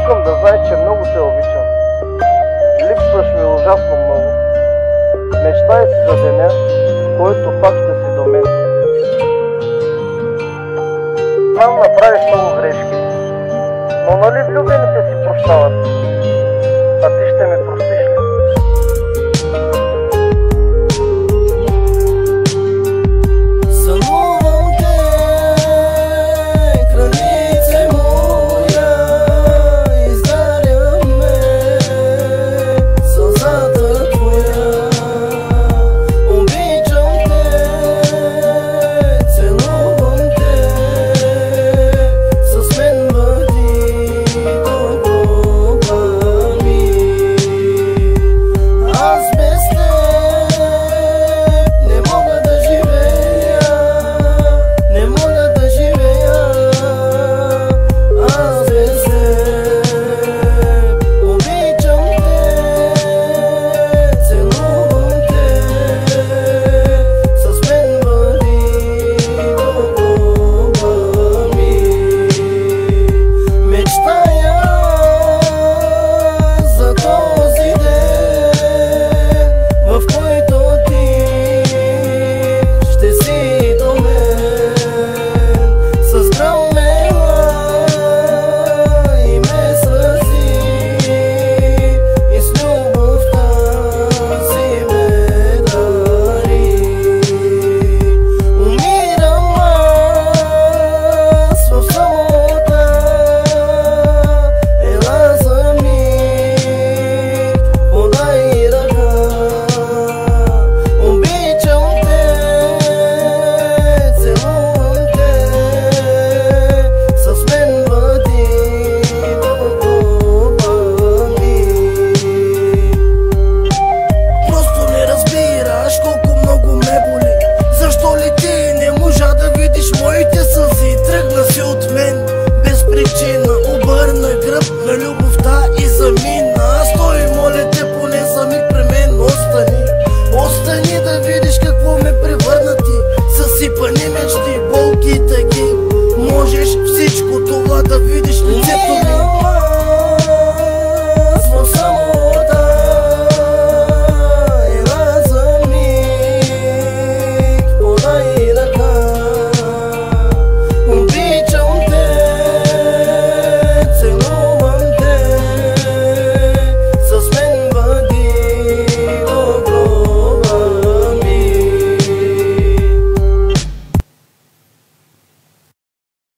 Искам да знаеш, че много те обичам. Липсваш ми ужасно много. Мечтай си за деня, в който пак ще си до мен. Знам, направиш много грешки, но нали влюбените си прощават? А ти ще ме простиш ли? Тръгна си от мен без причина, обърна гръб на любовта